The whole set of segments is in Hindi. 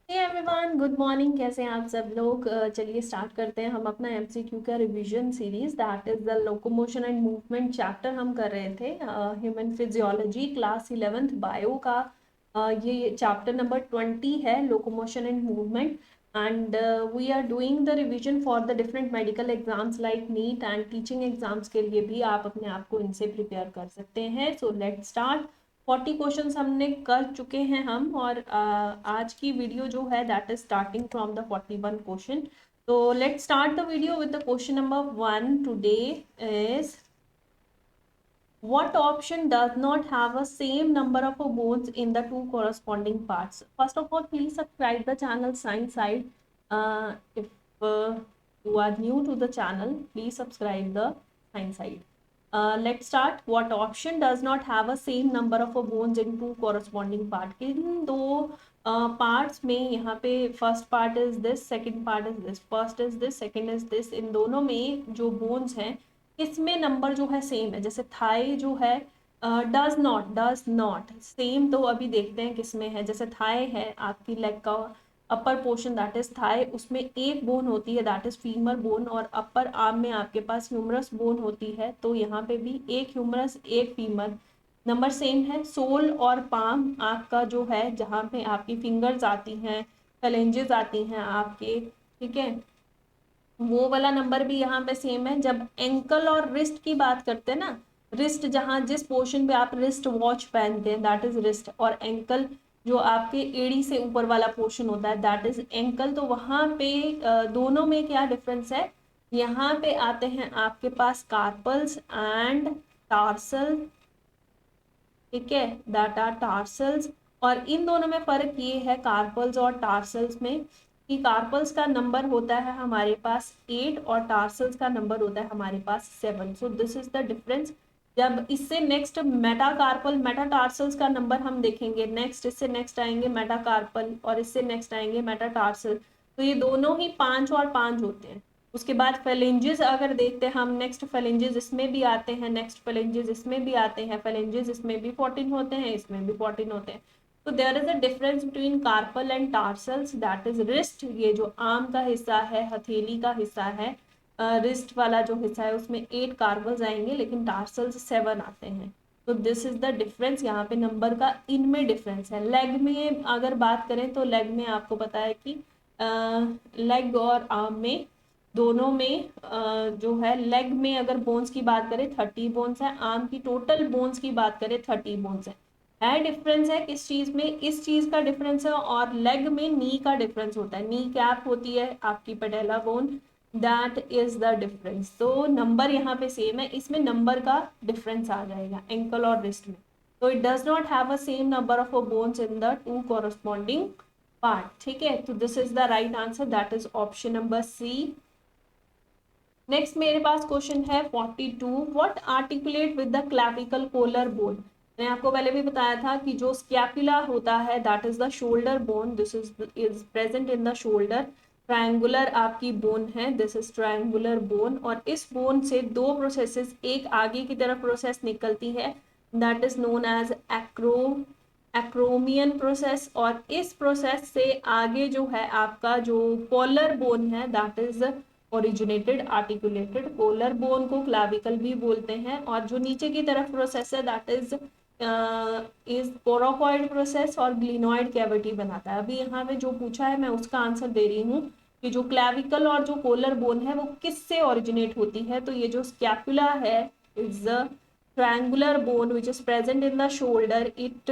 Hey everyone, good morning. कैसे हैं आप सब लोग। चलिए स्टार्ट करते हैं हम अपना एमसीक्यू का revision series. That is the locomotion and movement chapter हम कर रहे थे। Human physiology class 11th bio का ये चैप्टर नंबर 20 है, locomotion and movement. And we are doing the revision for the different medical exams like NEET and teaching exams के लिए भी आप अपने आप को इनसे प्रिपेयर कर सकते हैं। So let's start. 40 क्वेश्चंस हमने कर चुके हैं हम, और आज की वीडियो जो है that is starting from the 41 question. तो let's start the video with the question number 1 today is what option does not have a same number of bones in the two corresponding parts. First of all, please subscribe the channel Science Side. If you are new to the channel, please subscribe the Science Side. Let's start. What option does not have a same number of bones in two corresponding part? इन दो पार्ट्स में यहाँ पे first part is this, second part is this, first is this, second is this. इन दोनों में जो बोन्स हैं इसमें नंबर जो है सेम है। जैसे थाई जो है डज नॉट सेम, तो अभी देखते हैं किसमें है। जैसे थाई है आपकी लेग का upper portion that is thigh, उसमें एक बोन होती है दैट इज फीमर बोन, और अपर आर्म में आपके पास ह्यूमरस बोन होती है। तो यहाँ पे भी एक ह्यूमरस एक फीमर, नंबर सेम है। सोल और पाम आपका जो है जहाँ पे आपकी फिंगर्स आती हैं, फैलेंजेस आती हैं आपके, ठीक है, वो वाला नंबर भी यहाँ पे सेम है। जब एंकल और रिस्ट की बात करते हैं ना, रिस्ट जहाँ जिस पोर्शन पे आप रिस्ट वॉच पहनते हैं दैट इज रिस्ट, और एंकल जो आपके एड़ी से ऊपर वाला पोर्शन होता है दैट इज एंकल। तो वहां पे दोनों में क्या डिफरेंस है, यहाँ पे आते हैं आपके पास कार्पल्स एंड टार्सल, ठीक है, दैट आर टार्सल्स। और इन दोनों में फर्क ये है कार्पल्स और टार्सल्स में कि कार्पल्स का नंबर होता है हमारे पास 8 और टार्सल्स का नंबर होता है हमारे पास 7। सो दिस इज द डिफरेंस। जब इससे नेक्स्ट मेटाकार्पल मेटाटार्सल्स का नंबर हम देखेंगे, नेक्स्ट इससे नेक्स्ट आएंगे मेटाकार्पल और इससे नेक्स्ट आएंगे मेटाटार्सल। तो ये दोनों ही 5 और 5 होते हैं। उसके बाद फेलेंजेस अगर देखते हैं हम, नेक्स्ट फेलेंजेस इसमें भी आते हैं, नेक्स्ट फेलेंजेस इसमें भी आते हैं, फेलेंजेस इसमें भी 14 होते हैं, इसमें भी 14 होते हैं। तो there is a difference between carpal and tarsals that is wrist. ये जो आर्म का हिस्सा है, हथेली का हिस्सा है, रिस्ट वाला जो हिस्सा है उसमें 8 कार्पल्स आएंगे लेकिन टार्सल्स 7 आते हैं। तो दिस इज द डिफरेंस। यहाँ पे नंबर का इनमें डिफरेंस है। लेग में अगर बात करें तो लेग में आपको पता है कि लेग और आर्म में दोनों में जो है, लेग में अगर बोन्स की बात करें 30 बोन्स है, आर्म की टोटल बोन्स की बात करें 30 बोन्स है। डिफरेंस है किस चीज में, इस चीज का डिफरेंस है। और लेग में नी का डिफरेंस होता है, नी कैप होती है आपकी पटेला bone, that is the difference. तो नंबर यहाँ पे सेम है, इसमें नंबर का डिफरेंस आ जाएगा एंकल और रिस्ट में। तो it does not have a same number of bones in the two corresponding part, ठीक है। तो this is the right answer, that is option number C. Next मेरे पास क्वेश्चन है 42। What articulate with the clavicle collar bone. मैंने आपको पहले भी बताया था कि जो स्कैपुला होता है that is the shoulder bone, this is present in the shoulder. Triangular आपकी बोन है, दिस इज ट्रायंगुलर बोन। और इस बोन से दो प्रोसेसेस, एक आगे की तरफ प्रोसेस निकलती है that is known as acromion process, और इस प्रोसेस से आगे जो है आपका जो कॉलर बोन है that is originated articulated. Collar bone को क्लैविकल भी बोलते हैं। और जो नीचे की तरफ प्रोसेस है दैट इज कोरोकॉइड प्रोसेस और ग्लिनॉइड कैविटी बनाता है। अभी यहाँ पे जो पूछा है मैं उसका आंसर दे रही हूँ कि जो क्लैविकल और जो कोलर बोन है वो किससे ओरिजिनेट होती है। तो ये जो स्कैपुला है is triangular bone which is present in the shoulder, it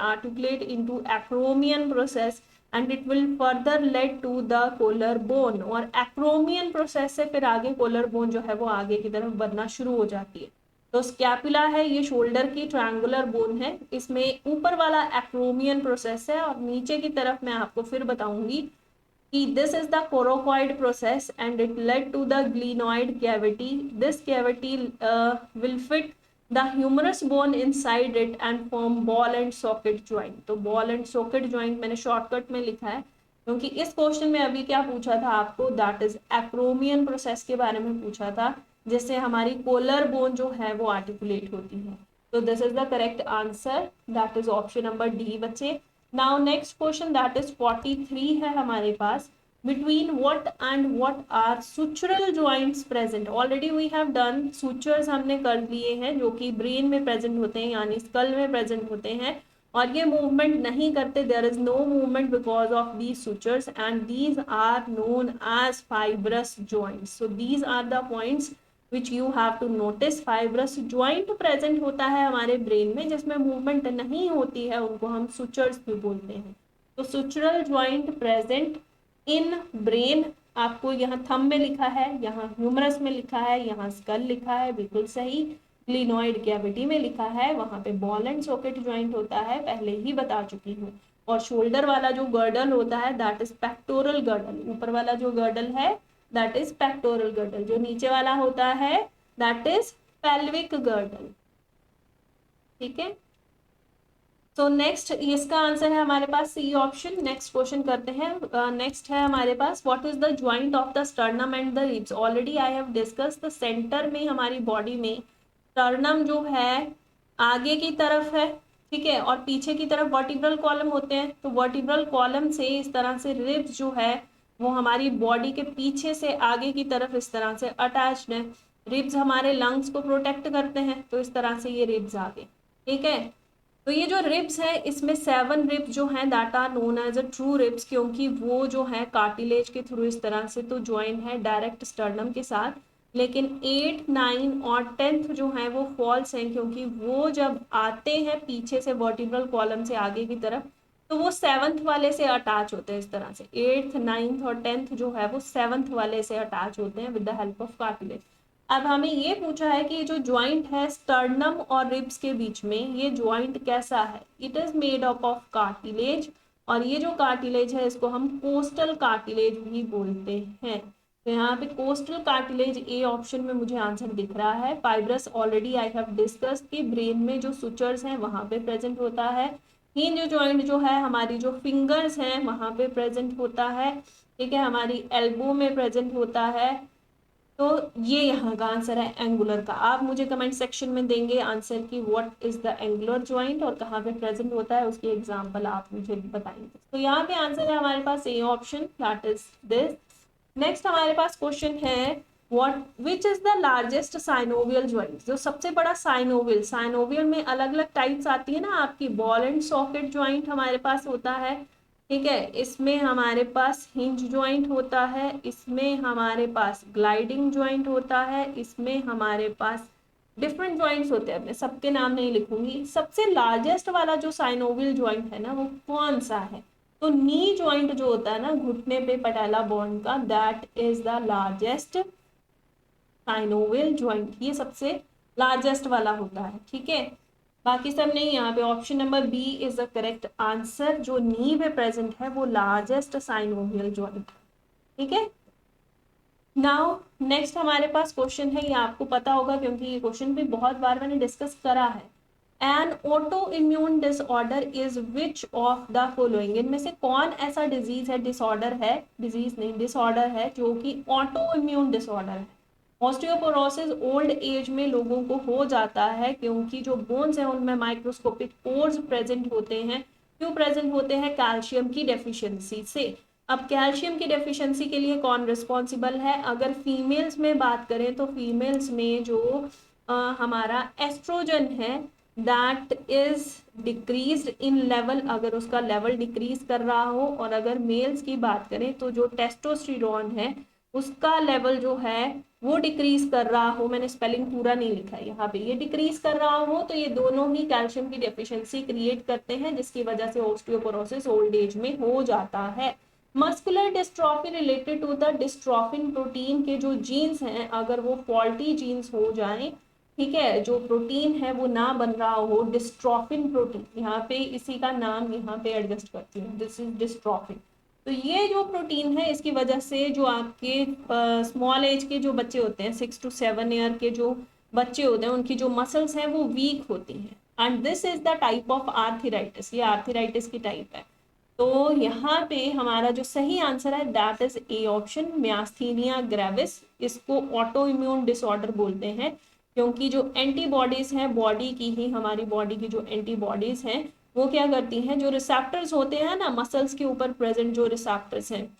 articulate into acromion process and it will further led to the collar bone। और acromion process से फिर आगे collar bone जो है वो आगे की तरफ बढ़ना शुरू हो जाती है। तो स्कैपुला है ये शोल्डर की ट्रायंगुलर बोन है, इसमें ऊपर वाला एक्रोमियन प्रोसेस है, और नीचे की तरफ मैं आपको फिर बताऊंगी कि this is the coracoid process and it led to the glenoid cavity। This cavity will fit the humerus bone inside it and form ball and socket joint। तो ball and socket joint मैंने शॉर्टकट में लिखा है क्योंकि इस क्वेश्चन में अभी क्या पूछा था आपको, दैट इज एक्रोमियन प्रोसेस के बारे में पूछा था, जिससे हमारी कोलर बोन जो है वो आर्टिकुलेट होती है। तो this is the correct answer, that is option number D बच्चे। Now next question that is 43 है हमारे पास, between what and what are sutural joints present। Already we have done, sutures हमने कर लिए हैं जो कि ब्रेन में प्रेजेंट होते हैं यानी स्कल में प्रेजेंट होते हैं और ये मूवमेंट नहीं करते, there is no movement because of these sutures and these are known as fibrous joints. So these are the points which you have to notice. Fibrous joint present होता है हमारे ब्रेन में जिसमें मूवमेंट नहीं होती है, उनको हम सुचर्स भी बोलते हैं। तो सुचरल ज्वाइंट प्रेजेंट इन ब्रेन, आपको यहाँ थंब में लिखा है, यहाँ ह्यूमरस में लिखा है, यहाँ स्कल लिखा है, बिल्कुल सही। ग्लिनोइड कैविटी में लिखा है, वहां पे बॉल एंड सॉकेट ज्वाइंट होता है, पहले ही बता चुकी हूँ। और शोल्डर वाला जो गर्डल होता है दैट इज पेक्टोरल गर्डल, ऊपर वाला जो गर्डल है दैट इज पेक्टोरल गर्डल, जो नीचे वाला होता है दैट इज पेल्विक गर्डल। ठीक है, तो नेक्स्ट इसका आंसर है हमारे पास सी ऑप्शन। नेक्स्ट क्वेश्चन करते हैं। नेक्स्ट है हमारे पास what is the joint of the sternum and the ribs. Already I have discussed the center में हमारी बॉडी में स्टर्नम जो है आगे की तरफ है, ठीक है, और पीछे की तरफ वर्टिब्रल कॉलम होते हैं। तो वर्टिब्रल कॉलम से इस तरह से रिब्स जो है वो हमारी बॉडी के पीछे से आगे की तरफ इस तरह से अटैच्ड है। रिब्स हमारे लंग्स को प्रोटेक्ट करते हैं, तो इस तरह से ये रिब्स आगे, ठीक है। तो ये जो रिब्स है इसमें 7 रिब्स जो हैं that are known as a true ribs, क्योंकि वो जो है कार्टिलेज के थ्रू इस तरह से तो ज्वाइन है डायरेक्ट स्टर्नम के साथ। लेकिन 8, 9 और 10th जो है वो फॉल्स हैं, क्योंकि वो जब आते हैं पीछे से वर्टिब्रल कॉलम से आगे की तरफ तो वो 7th वाले से अटैच होते हैं इस तरह से। 8th, 9th और 10th जो है वो 7th वाले से अटैच होते हैं with the help of cartilage. अब हमें ये पूछा है कि ये जो ज्वाइंट है स्टर्नम और रिब्स के बीच में, ये ज्वाइंट कैसा है। It is made up of cartilage, और ये जो कार्टिलेज है इसको हम कोस्टल कार्टिलेज भी बोलते हैं। तो यहाँ पे कोस्टल कार्टिलेज ए ऑप्शन में मुझे आंसर दिख रहा है। Fibrous already I have discuss कि ब्रेन में जो सुचर्स हैं वहां पे प्रेजेंट होता है। हिंज ज्वाइंट जो है हमारी जो फिंगर्स हैं वहां पे प्रेजेंट होता है, ठीक है, हमारी एल्बो में प्रेजेंट होता है। तो ये यहाँ का आंसर है एंगुलर का। आप मुझे कमेंट सेक्शन में देंगे आंसर की what is the angular joint और कहाँ पे प्रेजेंट होता है, उसकी एग्जांपल आप मुझे बताएंगे। तो यहाँ पे आंसर है हमारे पास A option, that is this. Next हमारे पास क्वेश्चन है what which is the largest synovial joint. जो सबसे बड़ा साइनोवियल, साइनोवियल में अलग अलग टाइप्स आती है ना आपकी, बॉल एंड सॉकेट ज्वाइंट हमारे पास होता है, ठीक है, इसमें हमारे पास हिंज ज्वाइंट होता है, इसमें हमारे पास ग्लाइडिंग ज्वाइंट होता है, इसमें हमारे पास डिफरेंट ज्वाइंट्स होते हैं, मैं सबके नाम नहीं लिखूंगी। सबसे लार्जेस्ट वाला जो साइनोवियल ज्वाइंट है ना वो कौन सा है, तो नी ज्वाइंट जो होता है ना घुटने पे पटेला बोन का, that is the largest synovial joint, ये सबसे लार्जेस्ट वाला होता है, ठीक है, बाकी सब नहीं। यहाँ पे option number B is the correct answer, जो नी में प्रेजेंट है वो लार्जेस्ट साइनोवियल ज्वाइंट, ठीक है। नाउ नेक्स्ट हमारे पास क्वेश्चन है, ये आपको पता होगा क्योंकि ये क्वेश्चन भी बहुत बार मैंने डिस्कस करा है। N auto immune disorder is which of the following. इनमें से कौन ऐसा डिजीज है, डिसऑर्डर है, डिजीज नहीं डिसऑर्डर है जो कि ऑटो इम्यून डिसऑर्डर है। ऑस्टियोपोरोसिस ओल्ड एज में लोगों को हो जाता है क्योंकि जो बोन्स हैं उनमें माइक्रोस्कोपिक पोर्स प्रेजेंट होते हैं। क्यों प्रेजेंट होते हैं, कैल्शियम की डेफिशिएंसी से। अब कैल्शियम की डेफिशिएंसी के लिए कौन रिस्पॉन्सिबल है, अगर फीमेल्स में बात करें तो फीमेल्स में जो हमारा एस्ट्रोजन है that is decrease in level, अगर उसका लेवल डिक्रीज कर रहा हो, और अगर मेल्स की बात करें तो जो टेस्टोस्टेरोन है उसका लेवल जो है वो डिक्रीज कर रहा हो, मैंने स्पेलिंग पूरा नहीं लिखा है यहाँ पे, ये डिक्रीज कर रहा हो, तो ये दोनों ही कैल्शियम की डेफिशिएंसी क्रिएट करते हैं जिसकी वजह से ऑस्टियोपोरोसिस ओल्ड एज में हो जाता है। Muscular dystrophy related to the dystrophin protein के जो जीन्स हैं अगर वो फॉल्टी जीन्स हो जाएं, ठीक है, जो प्रोटीन है वो ना बन रहा हो, डिस्ट्रॉफिन प्रोटीन, यहाँ पे इसी का नाम यहाँ पे एडजस्ट करती हूँ, दिस इज डिस्ट्रॉफिन। तो ये जो प्रोटीन है इसकी वजह से जो आपके स्मॉल एज के जो बच्चे होते हैं 6 to 7 ईयर के जो बच्चे होते हैं उनकी जो मसल्स हैं वो वीक होती हैं, and this is the type of arthritis, ये आर्थराइटिस की टाइप है। तो यहाँ पे हमारा जो सही आंसर है that is A option, myasthenia gravis. इसको ऑटो इम्यून डिसऑर्डर बोलते हैं क्योंकि जो एंटीबॉडीज हैं बॉडी की ही, हमारी बॉडी की जो एंटीबॉडीज हैं वो क्या करती हैं, जो रिसेप्टर्स होते हैं ना मसल्स के ऊपर प्रेजेंट, जो रिसेप्टर्स हैं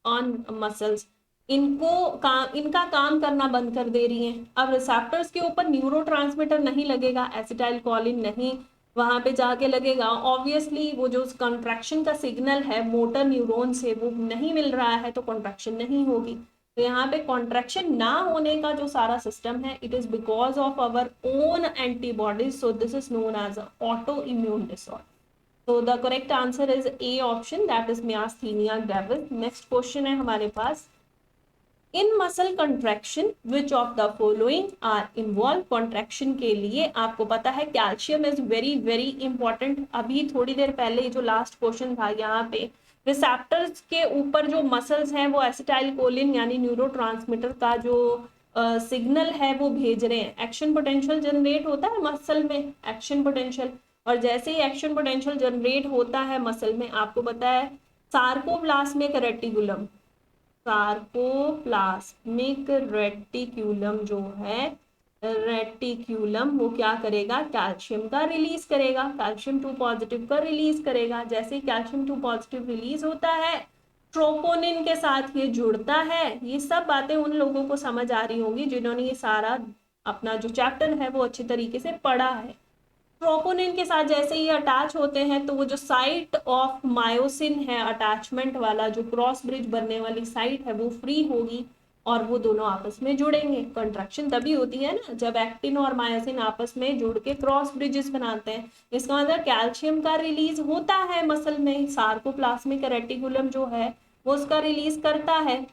ऑन मसल्स, इनका काम करना बंद कर दे रही हैं। अब रिसेप्टर्स के ऊपर न्यूरोट्रांसमीटर नहीं लगेगा, एसिटाइल कोलिन नहीं वहां पे जाके लगेगा, ऑब्वियसली वो जो कॉन्ट्रैक्शन का सिग्नल है मोटर न्यूरॉन से वो नहीं मिल रहा है, तो कॉन्ट्रैक्शन नहीं होगी। तो यहाँ पे कॉन्ट्रैक्शन ना होने का जो सारा सिस्टम है, it is because of our own antibodies, so this is known as auto immune disorder. So the correct answer is A option, that is myasthenia gravis. Next question है हमारे पास, in muscle contraction which of the following are involved. Contraction के लिए आपको पता है calcium is very very important. अभी थोड़ी देर पहले जो लास्ट क्वेश्चन था यहाँ पे रिसेप्टर्स के ऊपर जो मसल्स हैं वो एसिटाइल कोलिन यानी न्यूरोट्रांसमीटर का जो सिग्नल है वो भेज रहे हैं। एक्शन पोटेंशियल जनरेट होता है मसल में, एक्शन पोटेंशियल, और जैसे ही एक्शन पोटेंशियल जनरेट होता है मसल में, आपको पता है सार्कोप्लाज्मिक रेटिकुलम, सार्कोप्लाज्मिक रेटिक्यूलम जो है, रेटिक्यूलम वो क्या करेगा, कैल्शियम का रिलीज करेगा, कैल्शियम 2 पॉजिटिव का रिलीज करेगा। जैसे ही कैल्शियम 2 पॉजिटिव रिलीज होता है, ट्रोपोनिन के साथ ये जुड़ता है। ये सब बातें उन लोगों को समझ आ रही होंगी जिन्होंने ये सारा अपना जो चैप्टर है वो अच्छे तरीके से पढ़ा है। ट्रोपोनिन के साथ जैसे ही अटैच होते हैं तो वो जो साइट ऑफ मायोसिन है, अटैचमेंट वाला जो क्रॉस ब्रिज बनने वाली साइट है, वो फ्री होगी और वो दोनों आपस में जुड़ेंगे। कंट्रैक्शन तभी होती है ना जब एक्टिन और मायोसिन आपस में जुड़ के क्रॉस ब्रिजेस बनाते हैं। इसका मतलब कैल्शियम का रिलीज होता है मसल में, सार्कोप्लाज्मिक रेटिकुलम जो है वो उसका रिलीज करता है।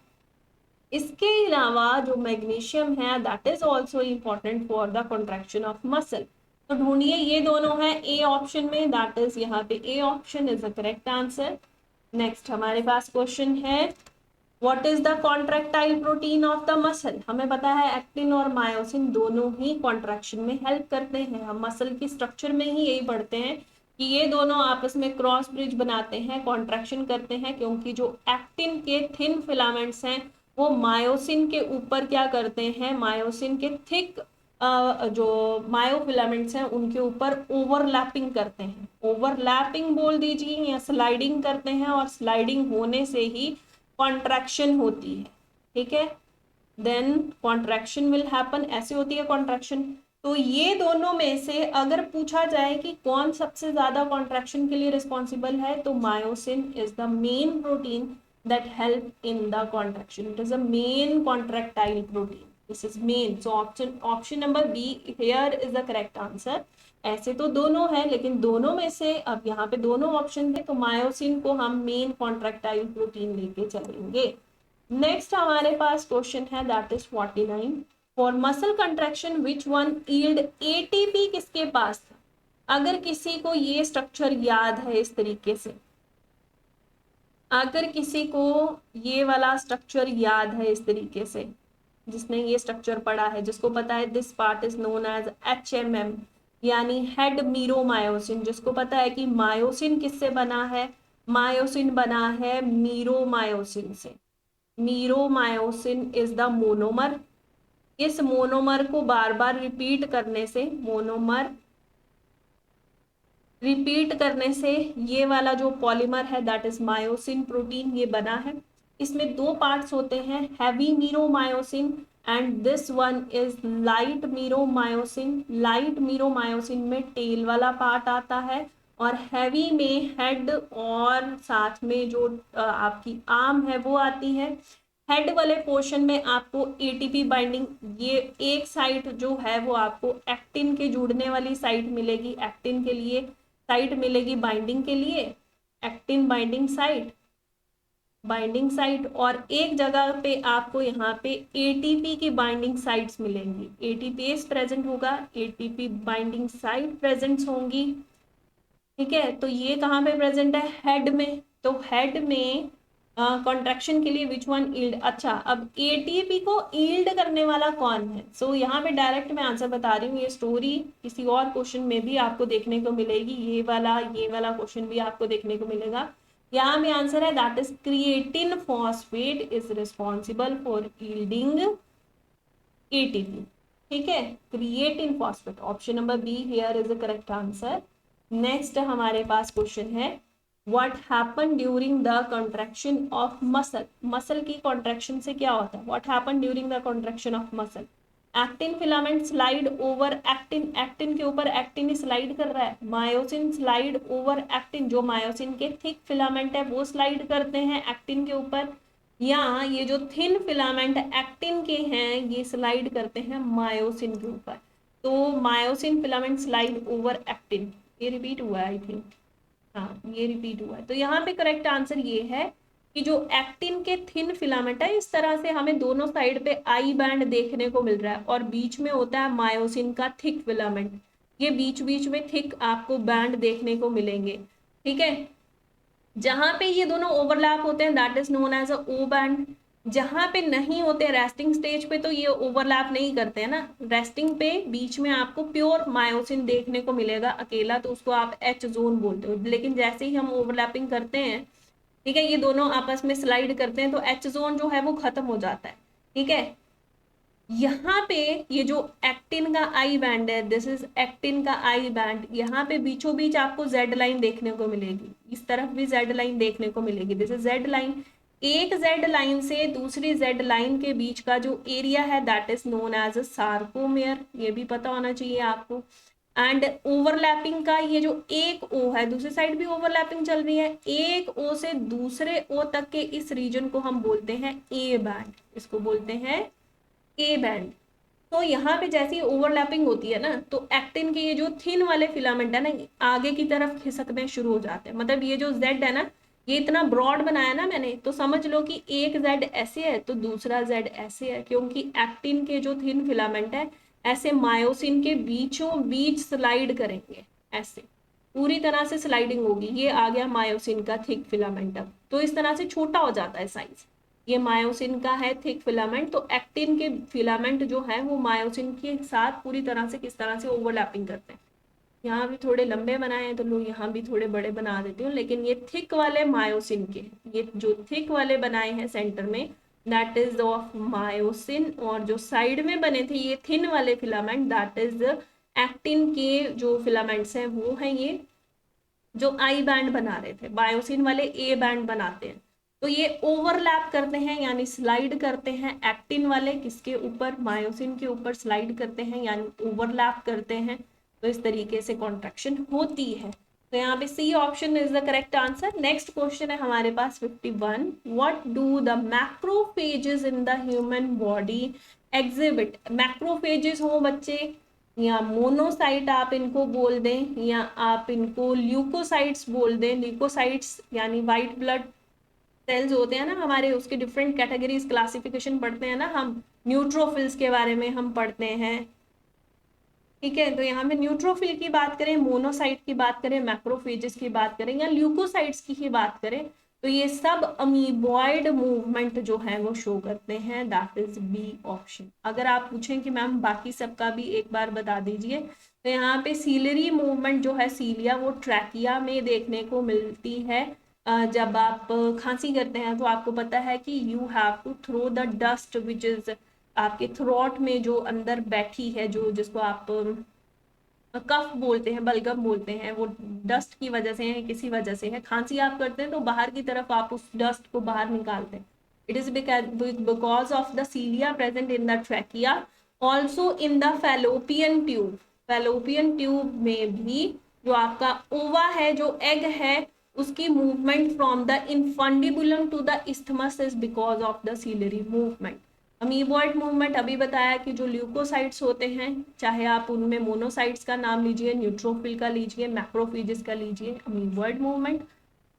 इसके अलावा जो मैग्नीशियम है that is also important for the contraction of muscle. तो ढूंढिए, ये दोनों है ए ऑप्शन में, दैट इज यहाँ पे A option is the correct answer. Next हमारे पास क्वेश्चन है, what is the contractile protein of the muscle. हमें पता है एक्टिन और मायोसिन दोनों ही कॉन्ट्रैक्शन में हेल्प करते हैं। हम मसल की स्ट्रक्चर में ही यही पढ़ते हैं कि ये दोनों आपस में क्रॉस ब्रिज बनाते हैं, कॉन्ट्रैक्शन करते हैं, क्योंकि जो एक्टिन के थिन फिलामेंट्स हैं वो मायोसिन के ऊपर क्या करते हैं, मायोसिन के थिक जो मायोफिलामेंट्स हैं उनके ऊपर ओवरलैपिंग करते हैं। ओवरलैपिंग बोल दीजिए या स्लाइडिंग करते हैं, और स्लाइडिंग होने से ही कॉन्ट्रैक्शन होती है। ठीक है, देन कॉन्ट्रैक्शन विल हैपन, ऐसे होती है कॉन्ट्रैक्शन। तो ये दोनों में से अगर पूछा जाए कि कौन सबसे ज्यादा कॉन्ट्रैक्शन के लिए रिस्पॉन्सिबल है, तो myosin is the main protein that help in the contraction. It is a main contractile protein. This is main. So option number B here is the correct answer. ऐसे तो दोनों है, लेकिन दोनों में से अब यहाँ पे दोनों ऑप्शन है, तो मायोसिन को हम मेन कॉन्ट्रैक्टाइल प्रोटीन लेके चलेंगे। नेक्स्ट हमारे पास क्वेश्चन है that is 49, for muscle contraction which one yield ATP किसके पास था। अगर किसी को ये स्ट्रक्चर याद है इस तरीके से, अगर किसी को ये वाला स्ट्रक्चर याद है इस तरीके से, जिसने ये स्ट्रक्चर पढ़ा है, जिसको पता है this part is known as HMM यानी हेड मीरोमायोसिन, जिसको पता है कि मायोसिन किससे बना है, मायोसिन बना है मीरोमायोसिन से। Meromyosin is the monomer. इस मोनोमर को बार बार रिपीट करने से, मोनोमर रिपीट करने से ये वाला जो पॉलीमर है दैट इज मायोसिन प्रोटीन ये बना है। इसमें दो पार्ट्स होते हैं, heavy meromyosin and this one is light meromyosin. Light meromyosin में टेल वाला पार्ट आता है, और हैवी में हेड और साथ में जो आपकी आर्म है वो आती है। हेड वाले पोर्शन में आपको एटीपी बाइंडिंग, ये एक साइट जो है वो आपको एक्टिन के जुड़ने वाली साइट मिलेगी, एक्टिन के लिए साइट मिलेगी बाइंडिंग के लिए, actin binding site, binding site, और एक जगह पे आपको यहाँ पे एटीपी की बाइंडिंग साइट्स मिलेंगी। एटीपीएस प्रेजेंट होगा, एटीपी बाइंडिंग साइट प्रेजेंट होंगी। ठीक है, तो ये कहाँ पे प्रेजेंट है, हेड में। तो हेड में कॉन्ट्रैक्शन के लिए विच वन ईल्ड। अच्छा, अब एटीपी को ईल्ड करने वाला कौन है। सो यहाँ पे डायरेक्ट मैं आंसर बता रही हूँ, ये स्टोरी किसी और क्वेश्चन में भी आपको देखने को मिलेगी, ये वाला क्वेश्चन भी आपको देखने को मिलेगा। यहाँ में आंसर है that is creatine phosphate is responsible for yielding ATP. ठीक है, creatine phosphate, option number be here is the correct answer. Next हमारे पास क्वेश्चन है what happen during the contraction of muscle. Muscle की कॉन्ट्रैक्शन से क्या होता है? What happen during the contraction of muscle? Actin filament slide over actin, actin के ऊपर एक्टिन स्लाइड कर रहा है। मायोसिन स्लाइड ओवर एक्टिन, जो मायोसिन के थिक फिलामेंट है वो स्लाइड करते हैं एक्टिन के ऊपर, या ये जो थिन फिलामेंट एक्टिन के हैं ये स्लाइड करते हैं मायोसिन के ऊपर। तो myosin filament slide over actin, ये रिपीट हुआ है आई थिंक, हाँ ये रिपीट हुआ है। तो यहाँ पे करेक्ट आंसर ये है कि जो एक्टिन के थिन फिलामेंट है, इस तरह से हमें दोनों साइड पे आई बैंड देखने को मिल रहा है और बीच में होता है मायोसिन का थिक फिलामेंट। ये बीच बीच में थिक आपको बैंड देखने को मिलेंगे, ठीक है। जहां पे ये दोनों ओवरलैप होते हैं that is known as a O band. जहां पे नहीं होते रेस्टिंग स्टेज पे तो ये ओवरलैप नहीं करते हैं ना, रेस्टिंग पे बीच में आपको प्योर मायोसिन देखने को मिलेगा अकेला, तो उसको आप एच जोन बोलते हो। लेकिन जैसे ही हम ओवरलैपिंग करते हैं, ठीक है, ये दोनों आपस में स्लाइड करते हैं तो एच जोन जो है वो खत्म हो जाता है, ठीक है। यहाँ पे ये जो एक्टिन का आई बैंड है, दिस इज एक्टिन का आई बैंड, यहाँ पे बीचों बीच आपको जेड लाइन देखने को मिलेगी, इस तरफ भी जेड लाइन देखने को मिलेगी, दिस इज जेड लाइन। एक जेड लाइन से दूसरी जेड लाइन के बीच का जो एरिया है that is known as a sarcomere, ये भी पता होना चाहिए आपको। एंड ओवरलैपिंग का ये जो एक ओ है, दूसरी साइड भी ओवरलैपिंग चल रही है, एक ओ से दूसरे ओ तक के इस रीजन को हम बोलते हैं ए बैंड, इसको बोलते हैं ए बैंड। तो यहाँ पे जैसी ओवरलैपिंग होती है ना, तो एक्टिन के ये जो थिन वाले फिलामेंट है ना, आगे की तरफ खिसकने शुरू हो जाते हैं। मतलब ये जो जेड है ना, ये इतना ब्रॉड बनाया ना मैंने, तो समझ लो कि एक जेड ऐसे है तो दूसरा जेड ऐसे है, क्योंकि एक्टिन के जो थिन फिलामेंट है ऐसे मायोसिन के बीचों बीच स्लाइड करेंगे, ऐसे पूरी तरह से स्लाइडिंग होगी। ये आ गया मायोसिन का थिक फिलामेंट, अब तो इस तरह से छोटा हो जाता है साइज। ये मायोसिन का है थिक फिलामेंट, तो एक्टिन के फिलामेंट जो है वो मायोसिन के साथ पूरी तरह से किस तरह से ओवरलैपिंग करते हैं। यहाँ भी थोड़े लंबे बनाए हैं तो लोग यहाँ भी थोड़े बड़े बना देते हो, लेकिन ये थिक वाले मायोसिन के, ये जो थिक वाले बनाए हैं सेंटर में दैट इज ऑफ मायोसिन, और जो साइड में बने थे ये थिन वाले फिलामेंट दैट इज एक्टिन के जो फिलामेंट्स हैं वो हैं ये जो आई बैंड बना रहे थे। मायोसिन वाले ए बैंड बनाते हैं, तो ये ओवरलैप करते हैं यानी स्लाइड करते हैं। एक्टिन वाले किसके ऊपर? मायोसिन के ऊपर स्लाइड करते हैं यानी ओवरलैप करते हैं। तो इस तरीके से कॉन्ट्रैक्शन होती है। तो यहाँ पे C option is the correct answer. Next question है हमारे पास 51, what do the macrophages in the human body exhibit. Macrophages हो बच्चे या मोनोसाइट आप इनको बोल दें, या आप इनको ल्यूकोसाइट्स बोल दें। ल्यूकोसाइट्स यानी वाइट ब्लड सेल्स होते हैं ना हमारे, उसके डिफरेंट कैटेगरीज क्लासिफिकेशन पढ़ते हैं ना हम, न्यूट्रोफिल्स के बारे में हम पढ़ते हैं, ठीक है। तो यहाँ पे न्यूट्रोफिल की बात करें, मोनोसाइट की बात करें, मैक्रोफेजेस की बात करें या ल्यूकोसाइट्स की ही बात करें, तो ये सब अमीबॉइड मूवमेंट जो है वो शो करते हैं, दैट इज बी ऑप्शन। अगर आप पूछें कि मैम बाकी सबका भी एक बार बता दीजिए, तो यहाँ पे सीलरी मूवमेंट जो है, सीलिया, वो ट्रैकिया में देखने को मिलती है। जब आप खांसी करते हैं तो आपको पता है कि you have to throw the dust which is आपके थ्रोट में जो अंदर बैठी है, जो जिसको आप कफ बोलते हैं, बलगम बोलते हैं, वो डस्ट की वजह से है, किसी वजह से है। खांसी आप करते हैं तो बाहर की तरफ आप उस डस्ट को बाहर निकालते हैं। It is because of the cilia present in the trachea, also in the fallopian tube. Fallopian tube में भी जो आपका ओवा है, जो एग है, उसकी movement from the infundibulum to the isthmus is because of the ciliary movement. Amoeboid movement अभी बताया कि जो ल्यूकोसाइट्स होते हैं, चाहे आप उनमें मोनोसाइट्स का नाम लीजिए, न्यूट्रोफिल का लीजिए, मैक्रोफेजेस का लीजिए, amoeboid movement,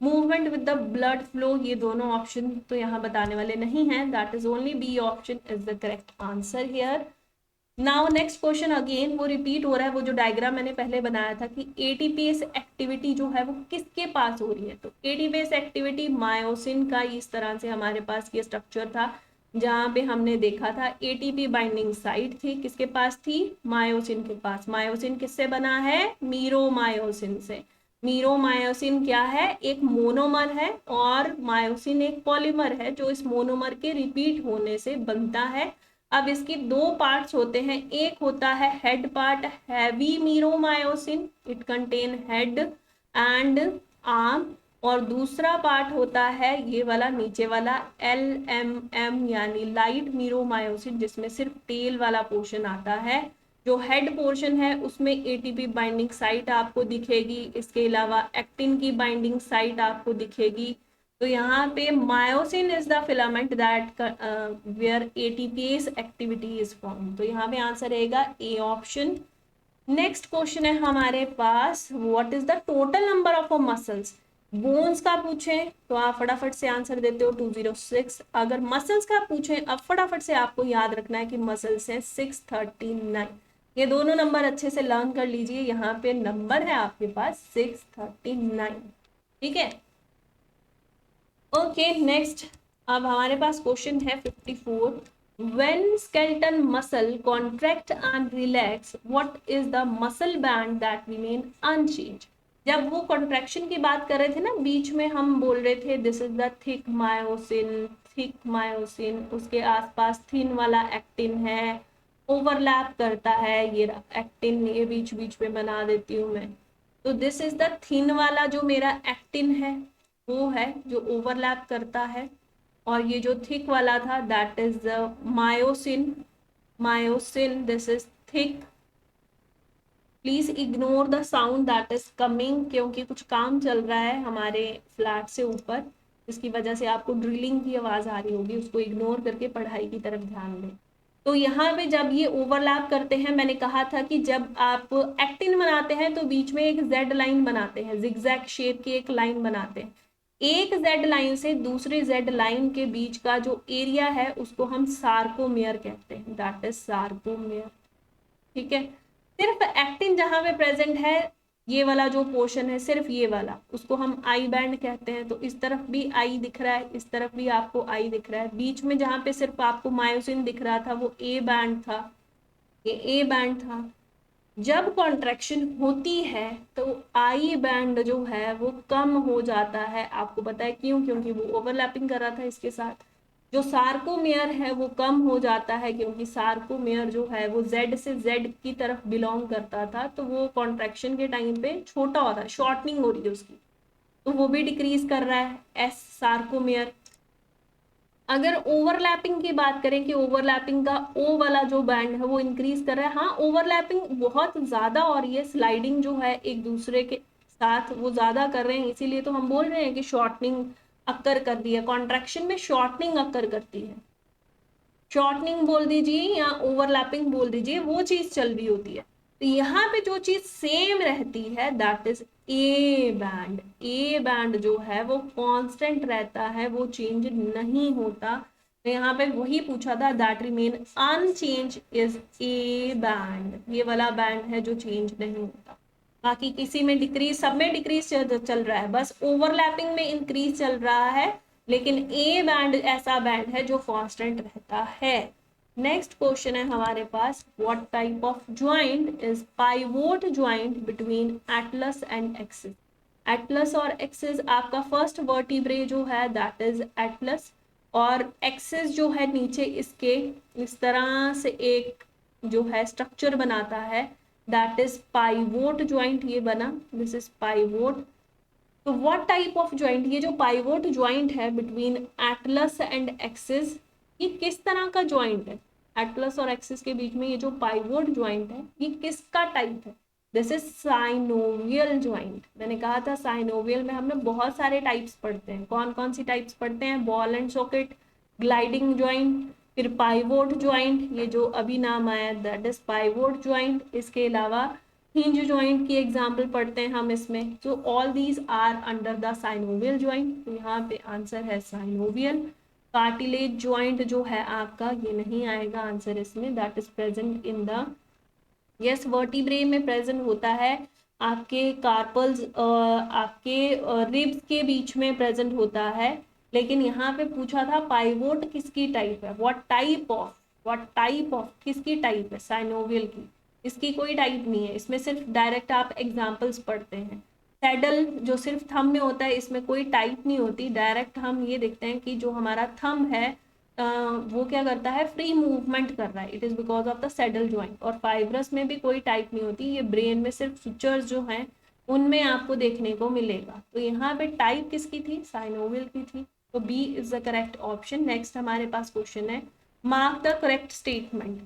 movement with the blood flow, ये दोनों ऑप्शन तो यहाँ बताने वाले नहीं हैं, that is only B option is the correct answer here. Now next question again वो रिपीट हो रहा है, वो जो डायग्राम मैंने पहले बनाया था कि एटीपीएस एक्टिविटी जो है वो किसके पास हो रही है। तो एटीपीएस एक्टिविटी मायोसिन का इस तरह से हमारे पास ये स्ट्रक्चर था, जहां पे हमने देखा था एटीपी बाइंडिंग साइट थी, किसके पास थी? मायोसिन के पास। मायोसिन किससे बना है? मीरोमायोसिन से। मीरोमायोसिन क्या है? एक मोनोमर है, और मायोसिन एक पॉलीमर है जो इस मोनोमर के रिपीट होने से बनता है। अब इसकी दो पार्ट्स होते हैं, एक होता है head part, heavy meromyosin, it contain head and arm, और दूसरा पार्ट होता है ये वाला नीचे वाला LMM यानी लाइट मीरोमायोसिन, जिसमें सिर्फ टेल वाला पोर्शन आता है। जो हेड पोर्शन है उसमें ATP बाइंडिंग साइट आपको दिखेगी, इसके अलावा एक्टिन की बाइंडिंग साइट आपको दिखेगी। तो यहाँ पे myosin is the filament that where ATPase activity is form. तो यहाँ पे आंसर रहेगा ए ऑप्शन। नेक्स्ट क्वेश्चन है हमारे पास, what is the total number of muscles. Bones का पूछें तो आप फटाफट से आंसर देते हो 206। अगर मसल्स का पूछें, अब फटाफट से आपको याद रखना है कि मसल्स हैं 639। ये दोनों नंबर अच्छे से लर्न कर लीजिए, यहाँ पे नंबर है आपके पास 639। ठीक है, ओके नेक्स्ट। अब हमारे पास क्वेश्चन है 54, when skeleton muscle contract and relax, what is the muscle band that remain unchanged। जब वो कॉन्ट्रैक्शन की बात कर रहे थे ना, बीच में हम बोल रहे थे this is the thick myosin, उसके आसपास थिन वाला एक्टिन है, ओवरलैप करता है ये एक्टिन, ये बीच बीच में बना देती हूँ मैं। तो दिस इज द थिन वाला जो मेरा एक्टिन है वो है जो ओवरलैप करता है, और ये जो थिक वाला था that is the myosin, this is thick. Please ignore the sound that is coming, क्योंकि कुछ काम चल रहा है हमारे फ्लैट से ऊपर, जिसकी वजह से आपको ड्रिलिंग की आवाज आ रही होगी, उसको इग्नोर करके पढ़ाई की तरफ ध्यान दें। तो यहाँ पे जब ये ओवरलैप करते हैं, मैंने कहा था कि जब आप एक्टिन बनाते हैं तो बीच में एक जेड लाइन बनाते हैं, जिगजैग शेप की एक लाइन बनाते हैं। एक जेड लाइन से दूसरी जेड लाइन के बीच का जो एरिया है उसको हम सार्कोमेयर कहते हैं, दैट इज सार्कोमेयर। ठीक है, सिर्फ एक्टिन जहां पे प्रेजेंट है, ये वाला जो पोर्शन है सिर्फ ये वाला, उसको हम आई बैंड कहते हैं। तो इस तरफ भी आई दिख रहा है, इस तरफ भी आपको आई दिख रहा है। बीच में जहां पे सिर्फ आपको मायोसिन दिख रहा था वो ए बैंड था, ये ए बैंड था। जब कॉन्ट्रैक्शन होती है तो आई बैंड जो है वो कम हो जाता है। आपको पता है क्यों? क्योंकि वो ओवरलैपिंग कर रहा था इसके साथ। जो सार्कोमेयर है वो कम हो जाता है, क्योंकि सार्कोमेयर जो है वो जेड से जेड की तरफ बिलोंग करता था, तो वो कॉन्ट्रैक्शन के टाइम पे छोटा होता है, शॉर्टनिंग हो रही है उसकी, तो वो भी डिक्रीज कर रहा है एस सार्कोमेयर। अगर ओवरलैपिंग की बात करें कि ओवरलैपिंग का ओ वाला जो बैंड है वो इंक्रीज कर रहा है, हाँ ओवरलैपिंग बहुत ज्यादा हो रही है, स्लाइडिंग जो है एक दूसरे के साथ वो ज्यादा कर रहे हैं, इसीलिए तो हम बोल रहे हैं कि शॉर्टनिंग अक्कर कर रही है। कॉन्ट्रैक्शन में शॉर्टनिंग अक्कर करती है, शॉर्टनिंग बोल दीजिए या ओवरलैपिंग बोल दीजिए, वो चीज चल रही होती है। तो यहाँ पे जो चीज सेम रहती है that is A band. A band जो है वो कांस्टेंट रहता है, वो चेंज नहीं होता। तो यहाँ पे वही पूछा था, that remain unchange is A band, ये वाला बैंड है जो चेंज नहीं होता। बाकी किसी में डिक्रीज, सब में डिक्रीज चल रहा है, बस ओवरलैपिंग में इंक्रीज चल रहा है, लेकिन ए बैंड ऐसा बैंड है जो कांस्टेंट रहता है। नेक्स्ट क्वेश्चन है हमारे पास, what type of joint is pivot joint between atlas and axis. Atlas और एक्सिस, आपका फर्स्ट वर्टिब्रे जो है दैट इज एटलस, और एक्सिस जो है नीचे इसके इस तरह से एक जो है स्ट्रक्चर बनाता है, दैट इज पाइवोट ज्वाइंट, ये बना, दिस इज पाइवोट। तो व्हाट टाइप ऑफ ज्वाइंट, ये जो पाइवोट ज्वाइंट है बिटवीन एटलस एंड एक्सिस, ये किस तरह का ज्वाइंट है। एटलस और एक्सिस के बीच में ये जो पाइवोट ज्वाइंट है ये किसका टाइप है। This is synovial joint. मैंने कहा था साइनोवियल में हमने बहुत सारे टाइप्स पढ़ते हैं, कौन कौन सी टाइप्स पढ़ते हैं, ball and socket, gliding joint, फिर पाइवोट ज्वाइंट, ये जो अभी नाम आया दैट इज पाइवोट ज्वाइंट। इसके अलावा हिंज ज्वाइंट की एग्जाम्पल पढ़ते हैं हम इसमें। So all these are under the synovial joint, तो यहाँ पे आंसर है साइनोवियल। कार्टिलेज ज्वाइंट जो है आपका ये नहीं आएगा आंसर इसमें, that is present in the, yes vertebrae में प्रेजेंट होता है, आपके कार्पल्स आपके रिब्स के बीच में प्रेजेंट होता है। लेकिन यहाँ पे पूछा था पाइवोट किसकी टाइप है, व्हाट टाइप ऑफ किसकी टाइप है, साइनोवियल की। इसकी कोई टाइप नहीं है, इसमें सिर्फ डायरेक्ट आप एग्जाम्पल्स पढ़ते हैं। सैडल जो सिर्फ थंब में होता है, इसमें कोई टाइप नहीं होती, डायरेक्ट हम ये देखते हैं कि जो हमारा थंब है वो क्या करता है, फ्री मूवमेंट कर रहा है, it is because of the saddle joint. और फाइब्रस में भी कोई टाइप नहीं होती, ये ब्रेन में सिर्फ सुचर्स जो हैं उनमें आपको देखने को मिलेगा। तो यहाँ पे टाइप किसकी थी, साइनोवियल की थी। तो B is the correct option. Next हमारे पास क्वेश्चन है, mark the correct statement.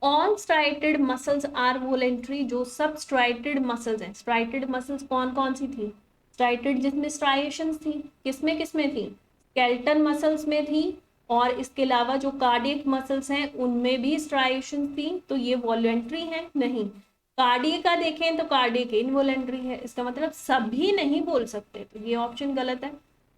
All striated muscles are voluntary. जो सब स्ट्राइटेड मसल्स हैं, स्ट्राइटेड मसल्स कौन कौन सी थी, स्ट्राइटेड जिसमें स्ट्राइएशंस थी, किसमें किसमें थी, स्केलेटन मसल्स में थी, और इसके अलावा जो कार्डियक मसल्स हैं उनमें भी स्ट्राइएशंस थी। तो ये वॉलेंट्री है नहीं। कार्डियक का देखें तो कार्डियक इनवॉलेंट्री है, इसका मतलब सभी नहीं बोल सकते, तो ये ऑप्शन गलत है।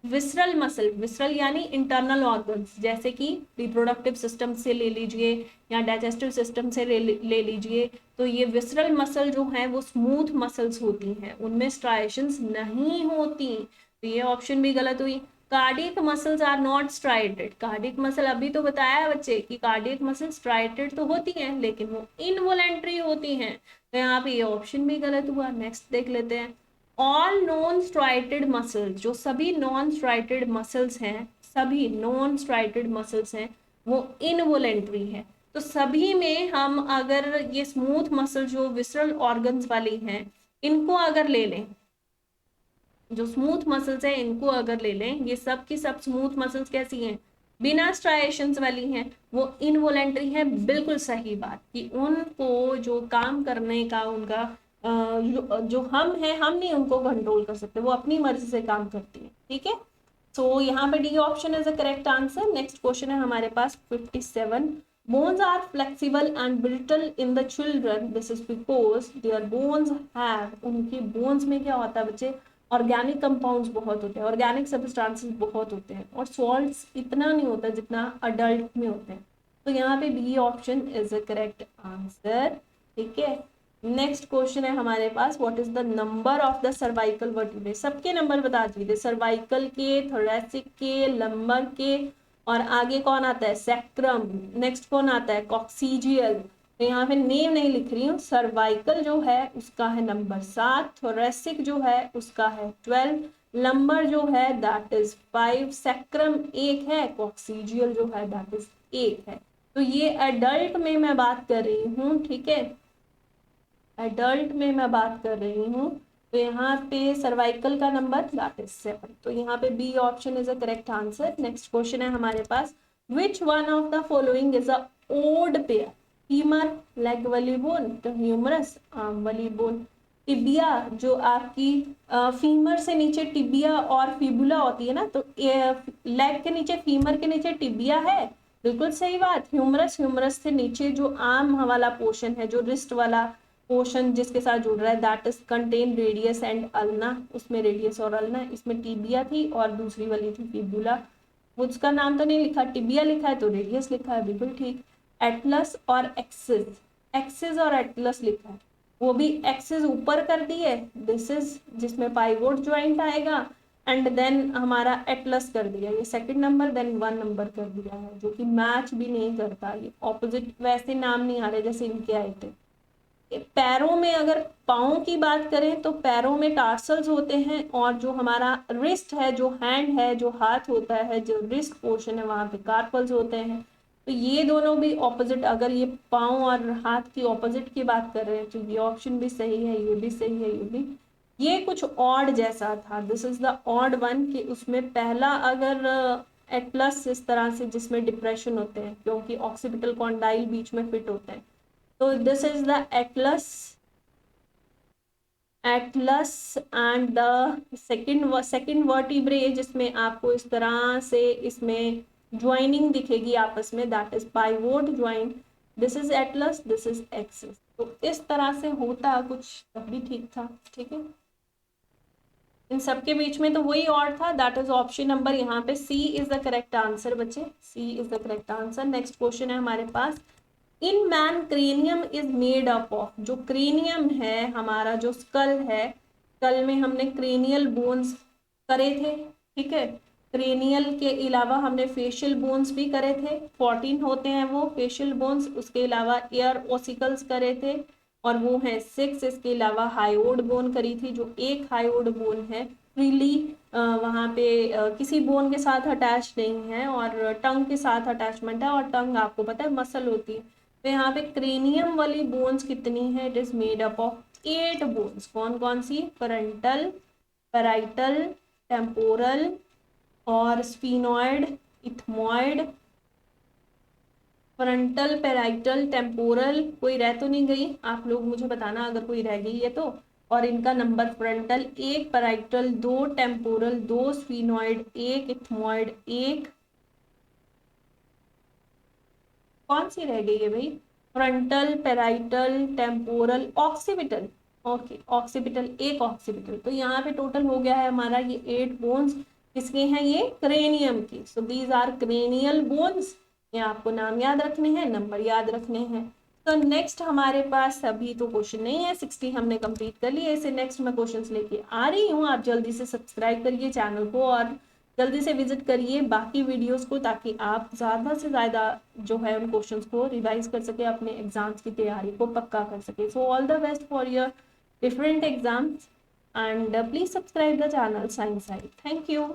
विसरल मसल, विसरल यानी इंटरनल ऑर्गन्स, जैसे कि रिप्रोडक्टिव सिस्टम से ले लीजिए या डाइजेस्टिव सिस्टम से ले लीजिए, तो ये विसरल मसल जो है वो स्मूथ मसल्स होती हैं, उनमें स्ट्राइएशंस नहीं होती, तो ये ऑप्शन भी गलत हुई। Cardiac muscles are not striated. Cardiac muscle अभी तो बताया बच्चे कि कार्डियक मसल स्ट्राइटेड तो होती हैं लेकिन वो इनवॉलेंट्री होती हैं, तो यहाँ पे ये ऑप्शन भी गलत हुआ। नेक्स्ट देख लेते हैं, ऑल नॉन स्ट्राइटेड मसल्स, जो सभी नॉन स्ट्राइटेड मसल्स हैं, सभी नॉन स्ट्राइटेड मसल्स हैं वो इनवॉलेंट्री है। तो सभी में हम अगर ये स्मूथ मसल जो विसरल ऑर्गन्स वाली हैं इनको अगर ले लें, जो स्मूथ मसल्स हैं इनको अगर ले लें, ये सब की सब स्मूथ मसल्स कैसी हैं, बिना स्ट्राइएशंस वाली हैं, वो इनवॉलेंट्री है। बिल्कुल सही बात कि उनको जो काम करने का उनका जो हम हैं, हम नहीं उनको कंट्रोल कर सकते, वो अपनी मर्जी से काम करती है, ठीक है। सो यहाँ पे D option is the correct answer. Next question है हमारे पास 57, bones are flexible and brittle in the children, this is because their bones have, उनके बोन्स में क्या होता है बच्चे, ऑर्गेनिक कंपाउंड्स बहुत होते हैं, ऑर्गेनिक सब्सटेंसेस बहुत होते हैं, और सॉल्ट्स इतना नहीं होता जितना अडल्ट में होते हैं। तो यहाँ पे B option is the correct answer, ठीक है। नेक्स्ट क्वेश्चन है हमारे पास, what is the number of the cervical vertebrae. सबके नंबर बता दीजिए, सर्वाइकल के, थोरेसिक के, लंबर के, और आगे कौन आता है, सैक्रम, नेक्स्ट कौन आता है, कॉक्सीजियल। तो यहाँ पे नेम नहीं लिख रही हूँ। सर्वाइकल जो है उसका है नंबर 7, थोरेसिक जो है उसका है 12, लंबर जो है दैट इज 5, सैक्रम 1 है, कॉक्सीजियल जो है दैट इज 1 है। तो ये एडल्ट में मैं बात कर रही हूँ, ठीक है, एडल्ट में मैं बात कर रही हूँ। तो यहाँ पे सर्वाइकल का नंबर दैट इज 7, तो यहाँ पे B option is a correct answer. Next question है हमारे पास, which one of the following is a odd pair, femur leg वाली बोन, तो ह्यूमरस आर्म वाली बोन, टिबिया जो आपकी फीमर से नीचे टिबिया और फिबुला होती है ना, तो लेग के नीचे, फीमर के नीचे टिबिया है, बिल्कुल सही बात। ह्यूमरस, ह्यूमरस से नीचे जो आर्म वाला पोर्शन है, जो रिस्ट वाला पोर्शन जिसके साथ जुड़ रहा है that is contain radius and ulna, उसमें रेडियस और अल्ना, इसमें टिबिया थी और दूसरी वाली थी फिबुला। उसका नाम तो नहीं लिखा, टिबिया लिखा है तो रेडियस लिखा है, बिल्कुल ठीक। एटलस और एक्सिस, एक्सिस और एटलस लिखा है, वो भी एक्सिस ऊपर कर दी है, दिस इज जिसमें पाइवोट ज्वाइंट आएगा, एंड देन हमारा एटलस कर दिया, ये सेकंड नंबर, देन 1 नंबर कर दिया है, जो कि मैच भी नहीं करता, ये ऑपोजिट वैसे नाम नहीं आ रहे जैसे इनके आए थे। पैरों में अगर पाँव की बात करें तो पैरों में टार्सल्स होते हैं, और जो हमारा रिस्ट है, जो हैंड है, जो हाथ होता है, जो रिस्ट पोर्शन है वहां पे कार्पल्स होते हैं। तो ये दोनों भी ऑपोजिट, अगर ये पाँव और हाथ की ऑपोजिट की बात कर रहे हैं तो ये ऑप्शन भी सही है, ये भी सही है, ये भी। ये कुछ ऑड जैसा था, this is the odd one, कि उसमें पहला अगर एटलस इस तरह से जिसमें डिप्रेशन होते हैं क्योंकि ऑक्सीपिटल कॉन्डाइल बीच में फिट होते हैं, तो this is the Atlas, Atlas and the second vertebrae जिसमें आपको इस तरह से इसमें ज्वाइनिंग दिखेगी आपस में, that is pivot joint, this is Atlas, this is axis. तो इस तरह से होता कुछ, तब भी ठीक था, ठीक है। इन सबके बीच में तो वही और था, दैट इज ऑप्शन नंबर यहाँ पे C is the correct answer बच्चे, C is the correct answer. Next question है हमारे पास, in man cranium is made up of, जो क्रेनियम है हमारा, जो स्कल है, स्कल में हमने क्रेनियल बोन्स करे थे, ठीक है, क्रेनियल के अलावा हमने फेशियल बोन्स भी करे थे, 14 होते हैं वो फेशियल बोन्स, उसके अलावा एयर ओसिकल्स करे थे और वो है 6, इसके अलावा हाइओड बोन करी थी, जो एक हाइओड बोन है फ्रीली वहाँ पे किसी बोन के साथ अटैच नहीं है, और टंग के साथ अटैचमेंट है, और टंग आपको पता है मसल होती है। तो यहाँ पे क्रेनियम वाली बोन्स कितनी है? It is made up of 8 bones. कौन कौन सी? फ्रंटल, पैराइटल, टेम्पोरल और sphenoid, ethmoid. Frontal, parietal, temporal, कोई रह तो नहीं गई? आप लोग मुझे बताना अगर कोई रह गई है तो। और इनका number: frontal 1, parietal 2, temporal 2, sphenoid 1, ethmoid 1। कौन सी रह गई है भाई? Frontal, parietal, temporal, occipital. Okay, occipital, एक ऑक्सीपिटल। तो यहाँ पे टोटल हो गया है हमारा ये 8 बोन्स। किसके हैं ये? क्रेनियम की। So these are cranial bones. ये आपको नाम याद रखने हैं, नंबर याद रखने हैं। तो नेक्स्ट हमारे पास अभी तो क्वेश्चन नहीं है, 60 हमने कंप्लीट कर लिए। इसे नेक्स्ट मैं क्वेश्चंस लेके आ रही हूँ। आप जल्दी से सब्सक्राइब करिए चैनल को और जल्दी से विजिट करिए बाकी वीडियोस को, ताकि आप ज़्यादा से ज़्यादा जो है उन क्वेश्चंस को रिवाइज कर सके, अपने एग्जाम्स की तैयारी को पक्का कर सके। So all the best for your different exams and please subscribe the channel science side. Thank you.